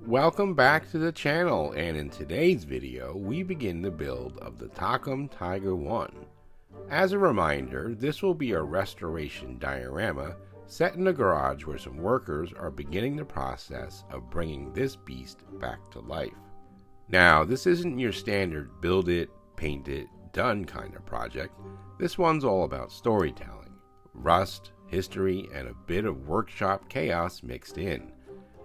Welcome back to the channel, and in today's video we begin the build of the Takom Tiger I. As a reminder, this will be a restoration diorama set in a garage where some workers are beginning the process of bringing this beast back to life. Now, this isn't your standard build it, paint it, done kind of project. This one's all about storytelling, rust, history, and a bit of workshop chaos mixed in.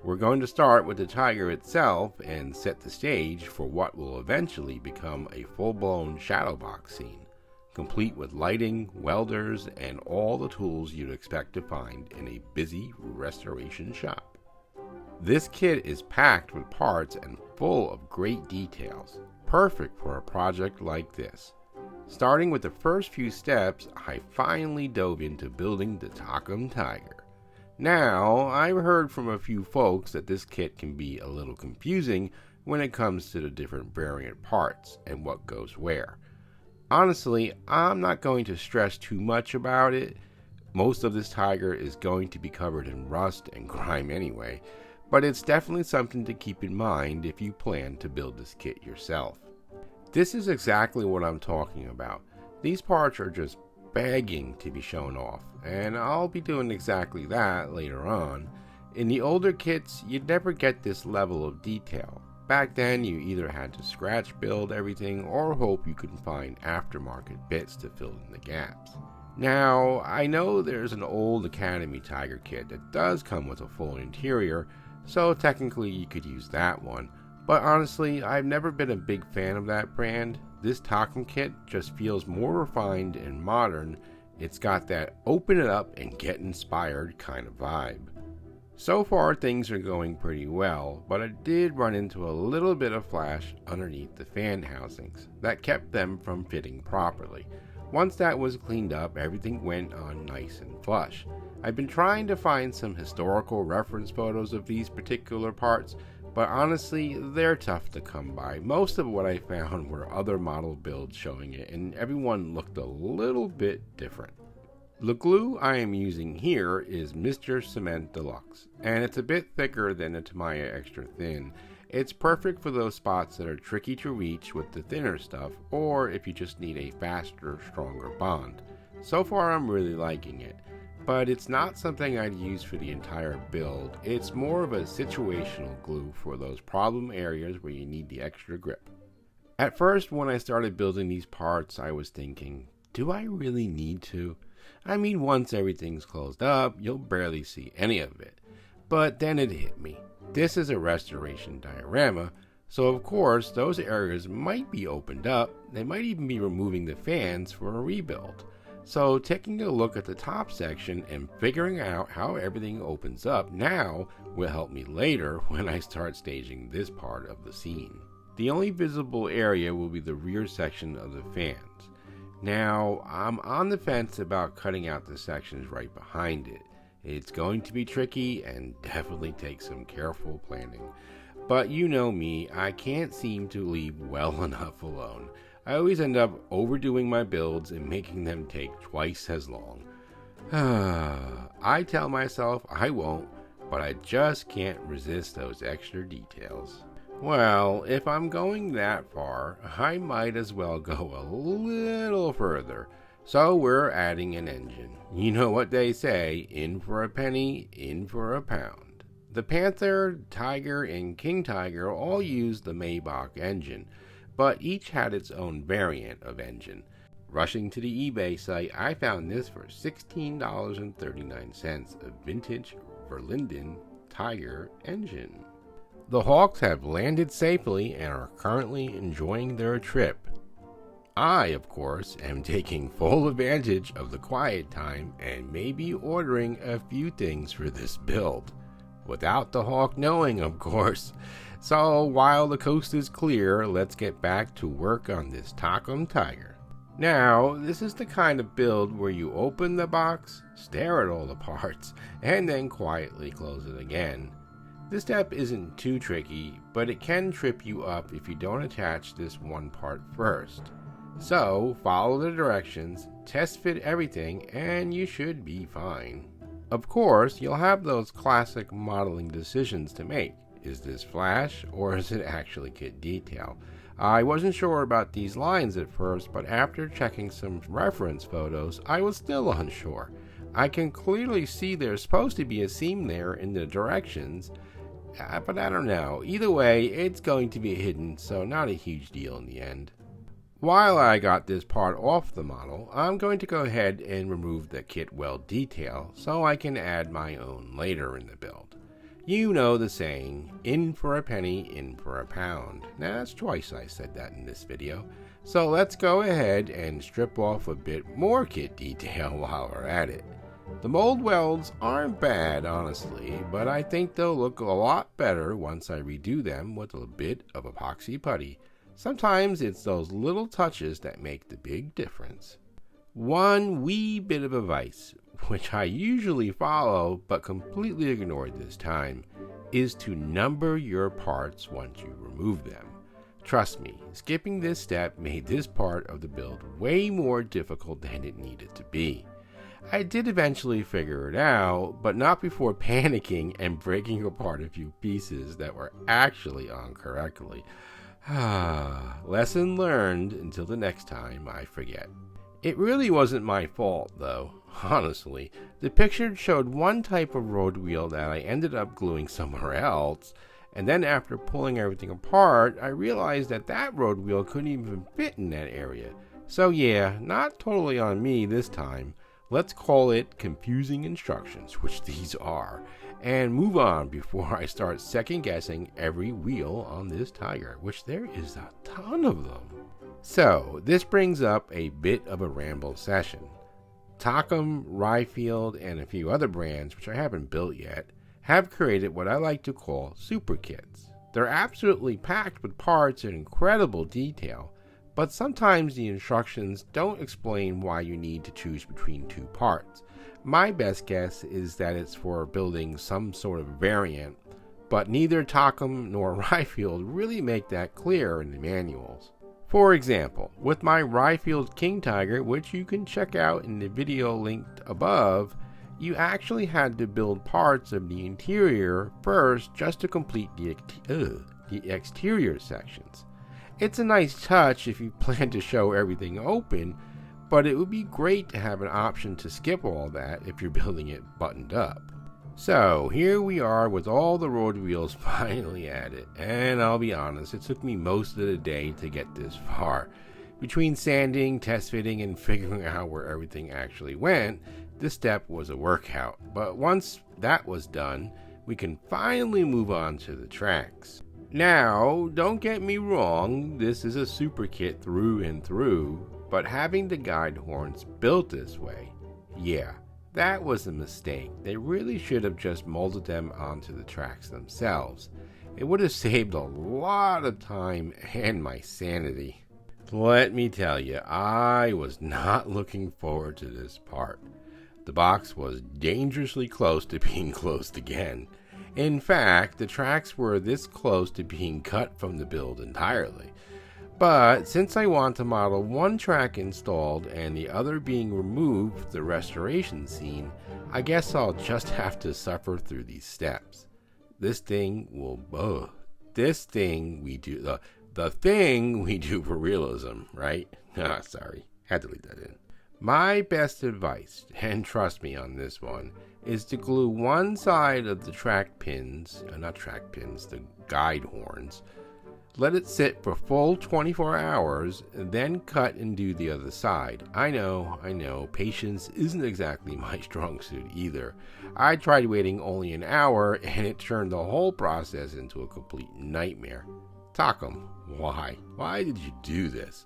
We're going to start with the tiger itself and set the stage for what will eventually become a full-blown Shadowbox scene, complete with lighting, welders, and all the tools you'd expect to find in a busy restoration shop. This kit is packed with parts and full of great details, perfect for a project like this. Starting with the first few steps, I finally dove into building the Takom Tiger. Now, I've heard from a few folks that this kit can be a little confusing when it comes to the different variant parts and what goes where. Honestly, I'm not going to stress too much about it. Most of this tiger is going to be covered in rust and grime anyway, but it's definitely something to keep in mind if you plan to build this kit yourself. This is exactly what I'm talking about. These parts are just begging to be shown off, and I'll be doing exactly that later on. In the older kits, you'd never get this level of detail. Back then, you either had to scratch build everything or hope you could find aftermarket bits to fill in the gaps. Now, I know there's an old Academy Tiger kit that does come with a full interior, so technically you could use that one, but honestly, I've never been a big fan of that brand. This Takom kit just feels more refined and modern. It's got that open it up and get inspired kind of vibe. So far things are going pretty well, but I did run into a little bit of flash underneath the fan housings that kept them from fitting properly. Once that was cleaned up, everything went on nice and flush. I've been trying to find some historical reference photos of these particular parts, but honestly, they're tough to come by. Most of what I found were other model builds showing it, and everyone looked a little bit different. The glue I am using here is Mr. Cement Deluxe, and it's a bit thicker than the Tamiya Extra Thin. It's perfect for those spots that are tricky to reach with the thinner stuff, or if you just need a faster, stronger bond. So far I'm really liking it. But it's not something I'd use for the entire build. It's more of a situational glue for those problem areas where you need the extra grip. At first, when I started building these parts, I was thinking, do I really need to? I mean, once everything's closed up, you'll barely see any of it. But then it hit me. This is a restoration diorama, so of course those areas might be opened up. They might even be removing the fans for a rebuild. So taking a look at the top section and figuring out how everything opens up now will help me later when I start staging this part of the scene. The only visible area will be the rear section of the fans. Now, I'm on the fence about cutting out the sections right behind it. It's going to be tricky and definitely take some careful planning. But you know me, I can't seem to leave well enough alone. I always end up overdoing my builds and making them take twice as long. I tell myself I won't, but I just can't resist those extra details. Well, if I'm going that far, I might as well go a little further. So we're adding an engine. You know what they say, in for a penny, in for a pound. The Panther, Tiger, and King Tiger all use the Maybach engine, but each had its own variant of engine. Rushing to the eBay site, I found this for $16.39, a vintage Verlinden Tiger engine. The Hawks have landed safely and are currently enjoying their trip. I, of course, am taking full advantage of the quiet time and may be ordering a few things for this build. Without the Hawk knowing, of course. So while the coast is clear, let's get back to work on this Takom Tiger. Now, this is the kind of build where you open the box, stare at all the parts, and then quietly close it again. This step isn't too tricky, but it can trip you up if you don't attach this one part first. So follow the directions, test fit everything, and you should be fine. Of course, you'll have those classic modeling decisions to make. Is this flash or is it actually kit detail? I wasn't sure about these lines at first, but after checking some reference photos, I was still unsure. I can clearly see there's supposed to be a seam there in the directions, but I don't know. Either way, it's going to be hidden, so not a huge deal in the end. While I got this part off the model, I'm going to go ahead and remove the kit weld detail so I can add my own later in the build. You know the saying, in for a penny, in for a pound. Now that's twice I said that in this video. So let's go ahead and strip off a bit more kit detail while we're at it. The mold welds aren't bad, honestly, but I think they'll look a lot better once I redo them with a bit of epoxy putty. Sometimes it's those little touches that make the big difference. One wee bit of advice, which I usually follow but completely ignored this time, is to number your parts once you remove them. Trust me, skipping this step made this part of the build way more difficult than it needed to be. I did eventually figure it out, but not before panicking and breaking apart a few pieces that were actually on correctly. Lesson learned until the next time I forget. It really wasn't my fault though, honestly. The picture showed one type of road wheel that I ended up gluing somewhere else, and then after pulling everything apart, I realized that that road wheel couldn't even fit in that area. So yeah, not totally on me this time. Let's call it confusing instructions, which these are, and move on before I start second guessing every wheel on this Tiger, which there is a ton of them. So this brings up a bit of a ramble session. Takom, Ryefield, and a few other brands, which I haven't built yet, have created what I like to call super kits. They're absolutely packed with parts and incredible detail, but sometimes the instructions don't explain why you need to choose between two parts. My best guess is that it's for building some sort of variant, but neither Takom nor Ryefield really make that clear in the manuals. For example, with my Ryefield King Tiger, which you can check out in the video linked above, you actually had to build parts of the interior first just to complete the exterior sections. It's a nice touch if you plan to show everything open, but it would be great to have an option to skip all that if you're building it buttoned up. So here we are with all the road wheels finally added, and I'll be honest, it took me most of the day to get this far. Between sanding, test fitting, and figuring out where everything actually went, this step was a workout, but once that was done, we can finally move on to the tracks. Now, don't get me wrong, this is a super kit through and through, but having the guide horns built this way, yeah, that was a mistake. They really should have just molded them onto the tracks themselves. It would have saved a lot of time and my sanity. Let me tell you, I was not looking forward to this part. The box was dangerously close to being closed again. In fact, the tracks were this close to being cut from the build entirely. But since I want to model one track installed and the other being removed for the restoration scene, I guess I'll just have to suffer through these steps. The thing we do for realism, right? Sorry, had to leave that in. My best advice, and trust me on this one, is to glue one side of the the guide horns. Let it sit for full 24 hours, and then cut and do the other side. I know, patience isn't exactly my strong suit either. I tried waiting only an hour, and it turned the whole process into a complete nightmare. Takom, why? Why did you do this?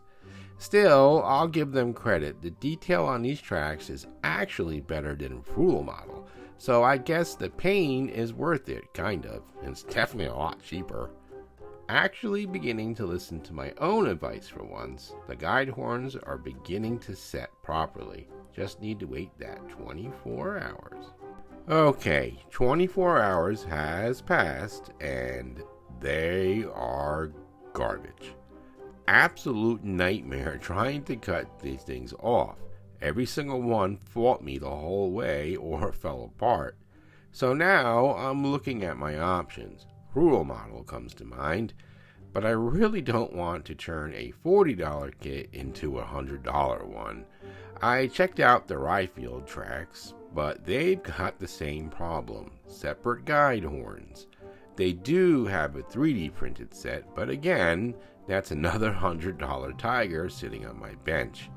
Still, I'll give them credit. The detail on these tracks is actually better than a Frugal model, so I guess the pain is worth it, kind of. And it's definitely a lot cheaper. Actually beginning to listen to my own advice for once. The guide horns are beginning to set properly. Just need to wait that 24 hours. Okay, 24 hours has passed, and they are garbage. Absolute nightmare trying to cut these things off. Every single one fought me the whole way or fell apart. So now I'm looking at my options. Cruel model comes to mind, but I really don't want to turn a $40 kit into a $100 one. I checked out the Ryfield tracks, but they've got the same problem, separate guide horns. They do have a 3D printed set, but again, that's another $100 Tiger sitting on my bench.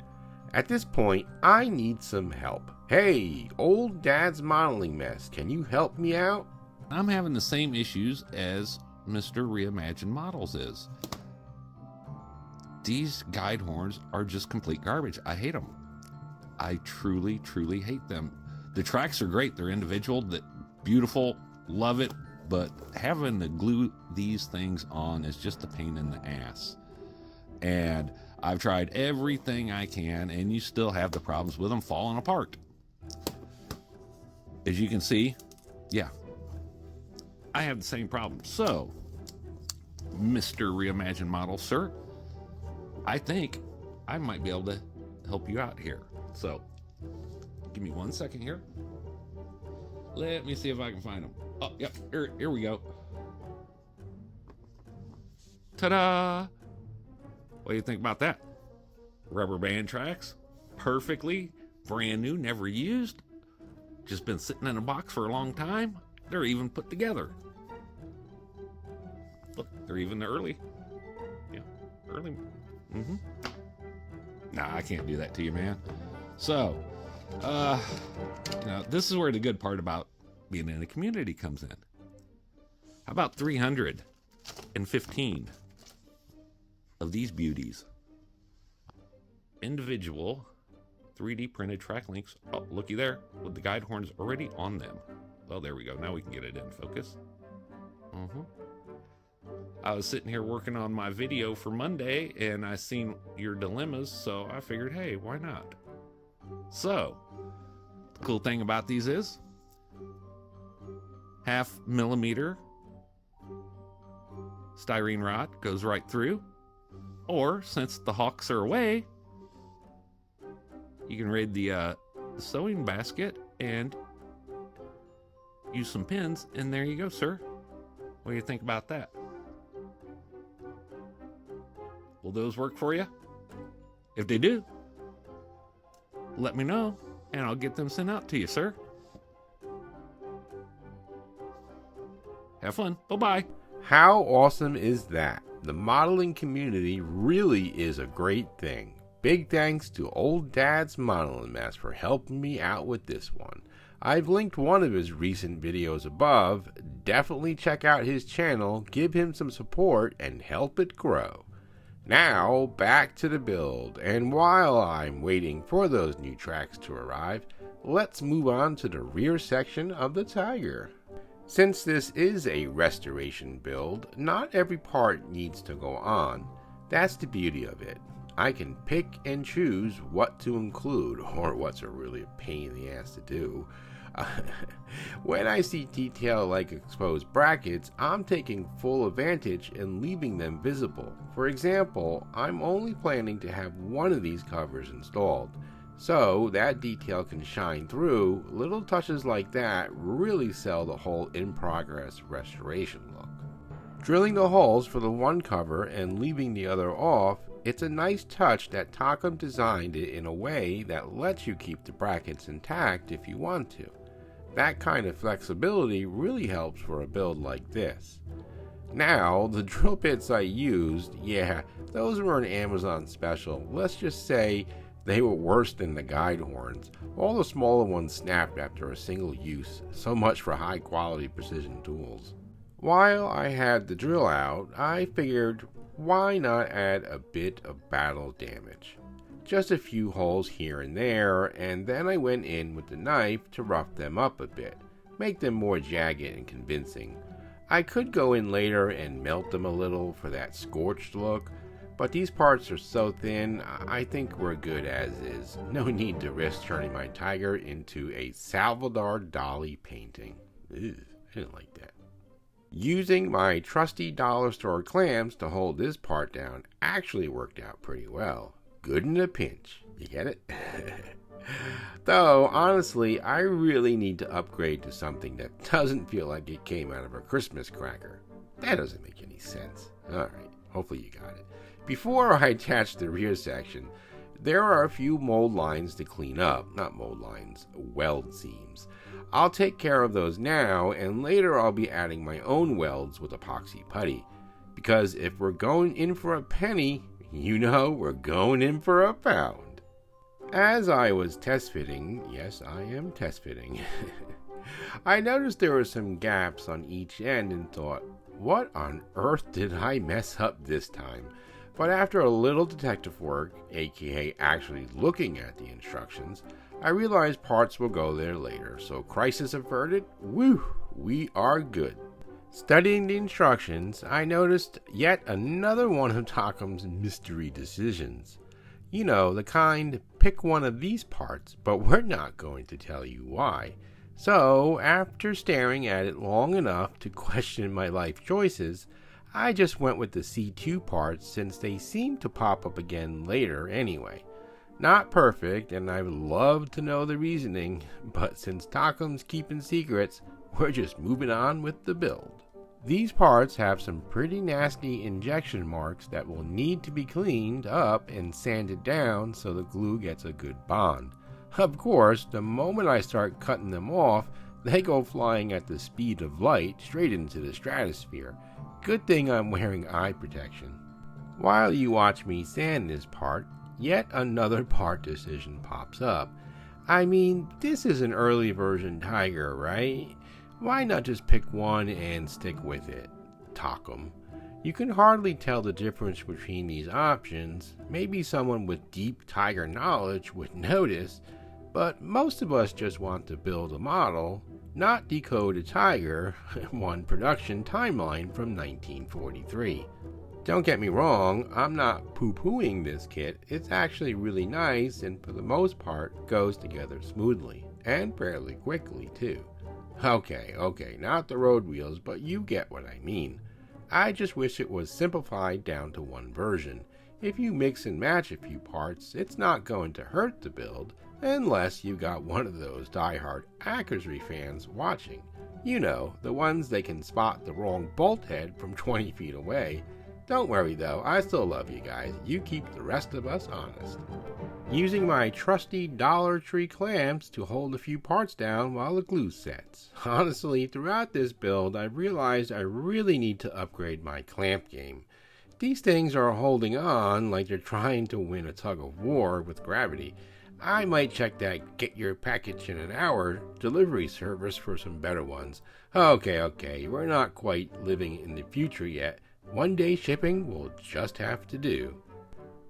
At this point, I need some help. Hey, old dad's modeling mess, can you help me out? I'm having the same issues as Mr. Reimagined Models is. These guide horns are just complete garbage. I hate them. I truly, truly hate them. The tracks are great. They're individual, beautiful, love it. But having to glue these things on is just a pain in the ass. And I've tried everything I can, and you still have the problems with them falling apart. As you can see, yeah, I have the same problem. So, Mr. Reimagined Model, sir, I think I might be able to help you out here. So, give me 1 second here. Let me see if I can find them. Oh, yep, here we go. Ta-da! What do you think about that? Rubber band tracks, perfectly, brand new, never used, just been sitting in a box for a long time. They're even put together. Look, they're even early. Yeah, early. Nah, I can't do that to you, man. So, this is where the good part about being in a community comes in. How about 315 of these beauties? Individual 3D printed track links. Oh, looky there, with the guide horns already on them. Well, there we go. Now we can get it in focus. I was sitting here working on my video for Monday, and I seen your dilemmas, so I figured, hey, why not? So, the cool thing about these is 0.5 millimeter styrene rod goes right through, or since the hawks are away, you can raid the sewing basket and use some pins, and there you go, sir. What do you think about that? Will those work for you? If they do, let me know, and I'll get them sent out to you, sir. Have fun. Bye-bye. How awesome is that? The modeling community really is a great thing. Big thanks to old dad's modeling mess for helping me out with this one. I've linked one of his recent videos above. Definitely check out his channel, give him some support, and help it grow. Now, back to the build, and while I'm waiting for those new tracks to arrive, let's move on to the rear section of the Tiger. Since this is a restoration build, not every part needs to go on. That's the beauty of it. I can pick and choose what to include, or what's a really pain in the ass to do. When I see detail like exposed brackets, I'm taking full advantage and leaving them visible. For example, I'm only planning to have one of these covers installed, so that detail can shine through. Little touches like that really sell the whole in-progress restoration look. Drilling the holes for the one cover and leaving the other off, it's a nice touch that Takom designed it in a way that lets you keep the brackets intact if you want to. That kind of flexibility really helps for a build like this. Now, the drill bits I used, yeah, those were an Amazon special. Let's just say they were worse than the guide horns. All the smaller ones snapped after a single use. So much for high quality precision tools. While I had the drill out, I figured why not add a bit of battle damage. Just a few holes here and there, and then I went in with the knife to rough them up a bit, make them more jagged and convincing. I could go in later and melt them a little for that scorched look, but these parts are so thin, I think we're good as is. No need to risk turning my Tiger into a Salvador Dali painting. Ew, I didn't like that. Using my trusty dollar store clamps to hold this part down actually worked out pretty well. Good in a pinch. You get it? Though, honestly, I really need to upgrade to something that doesn't feel like it came out of a Christmas cracker. That doesn't make any sense. Alright, hopefully you got it. Before I attach the rear section, there are a few mold lines to clean up. Not mold lines, weld seams. I'll take care of those now, and later I'll be adding my own welds with epoxy putty. Because if we're going in for a penny, you know we're going in for a pound. As I was test fitting, yes, I am test fitting, I noticed there were some gaps on each end and thought, what on earth did I mess up this time? But after a little detective work, aka actually looking at the instructions, I realized parts will go there later, so crisis averted, woo, we are good. Studying the instructions, I noticed yet another one of Takom's mystery decisions. You know, the kind, pick one of these parts, but we're not going to tell you why. So, after staring at it long enough to question my life choices, I just went with the C2 parts since they seem to pop up again later anyway. Not perfect, and I would love to know the reasoning, but since Takom's keeping secrets, we're just moving on with the build. These parts have some pretty nasty injection marks that will need to be cleaned up and sanded down so the glue gets a good bond. Of course, the moment I start cutting them off, they go flying at the speed of light straight into the stratosphere. Good thing I'm wearing eye protection. While you watch me sand this part, yet another part decision pops up. I mean, this is an early version Tiger, right? Why not just pick one and stick with it? Takom. You can hardly tell the difference between these options. Maybe someone with deep Tiger knowledge would notice, but most of us just want to build a model, not decode a Tiger, one production timeline from 1943. Don't get me wrong, I'm not poo-pooing this kit. It's actually really nice and for the most part goes together smoothly, and fairly quickly too. Okay, not the road wheels, but you get what I mean. I just wish it was simplified down to one version. If you mix and match a few parts, it's not going to hurt the build, unless you got one of those diehard accuracy fans watching. You know, the ones that can spot the wrong bolt head from 20 feet away. Don't worry though, I still love you guys. You keep the rest of us honest. Using my trusty Dollar Tree clamps to hold a few parts down while the glue sets. Honestly, throughout this build, I've realized I really need to upgrade my clamp game. These things are holding on like they're trying to win a tug of war with gravity. I might check that get your package in an hour delivery service for some better ones. Okay, we're not quite living in the future yet. One day shipping will just have to do.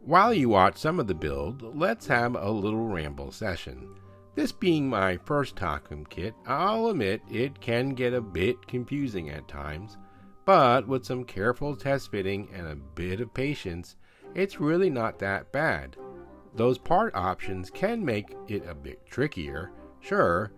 While you watch some of the build, let's have a little ramble session. This being my first Takom kit, I'll admit it can get a bit confusing at times, but with some careful test fitting and a bit of patience, it's really not that bad. Those part options can make it a bit trickier, sure,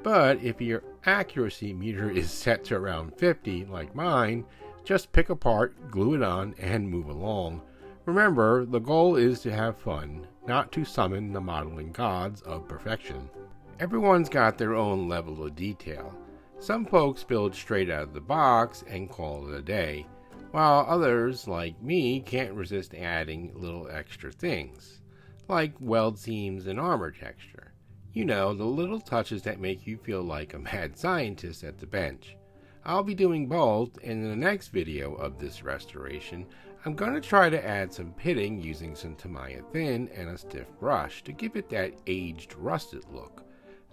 but if your accuracy meter is set to around 50 like mine, just pick a part, glue it on, and move along. Remember, the goal is to have fun, not to summon the modeling gods of perfection. Everyone's got their own level of detail. Some folks build straight out of the box and call it a day, while others, like me, can't resist adding little extra things, like weld seams and armor texture. You know, the little touches that make you feel like a mad scientist at the bench. I'll be doing both, and in the next video of this restoration, I'm going to try to add some pitting using some Tamiya thin and a stiff brush to give it that aged, rusted look.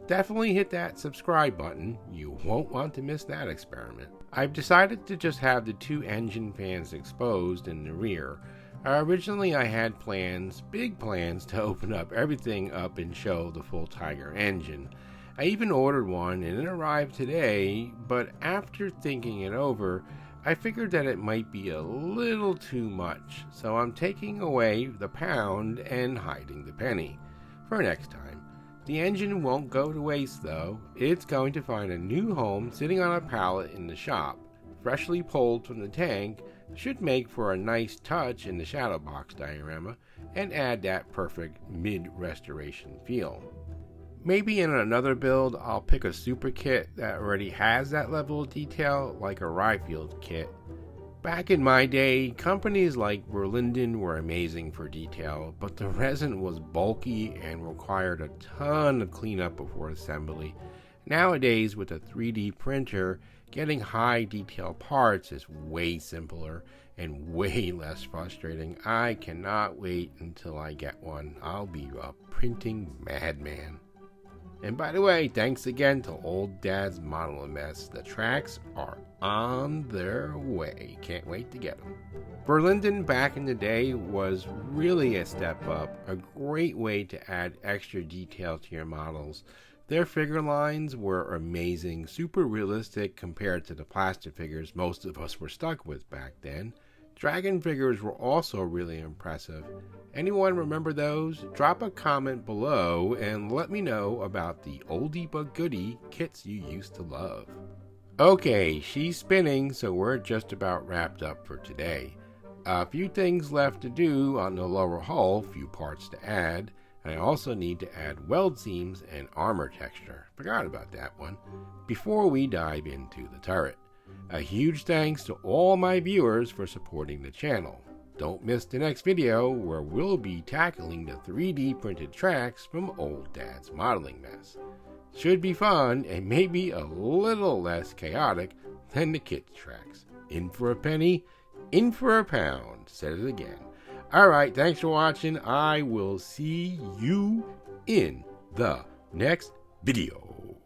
Definitely hit that subscribe button, you won't want to miss that experiment. I've decided to just have the two engine fans exposed in the rear. Originally I had plans, big plans, to open up everything up and show the full Tiger engine. I even ordered one and it arrived today, but after thinking it over, I figured that it might be a little too much, so I'm taking away the pound and hiding the penny for next time. The engine won't go to waste though. It's going to find a new home sitting on a pallet in the shop. Freshly pulled from the tank, should make for a nice touch in the Shadowbox diorama and add that perfect mid-restoration feel. Maybe in another build I'll pick a super kit that already has that level of detail, like a Ryefield kit. Back in my day, companies like Berlinden were amazing for detail, but the resin was bulky and required a ton of cleanup before assembly. Nowadays, with a 3D printer, getting high detail parts is way simpler and way less frustrating. I cannot wait until I get one. I'll be a printing madman. And by the way, thanks again to Old Dad's Modeling Mess. The tracks are on their way. Can't wait to get them. Berlinden back in the day was really a step up, a great way to add extra detail to your models. Their figure lines were amazing, super realistic compared to the plastic figures most of us were stuck with back then. Dragon figures were also really impressive. Anyone remember those? Drop a comment below and let me know about the oldie but goodie kits you used to love. Okay, she's spinning, so we're just about wrapped up for today. A few things left to do on the lower hull, few parts to add. I also need to add weld seams and armor texture. Forgot about that one. Before we dive into the turret. A huge thanks to all my viewers for supporting the channel. Don't miss the next video where we'll be tackling the 3D printed tracks from Old Dad's Modeling Mess. Should be fun and maybe a little less chaotic than the kit tracks. In for a penny, in for a pound. Said it again. Alright, thanks for watching. I will see you in the next video.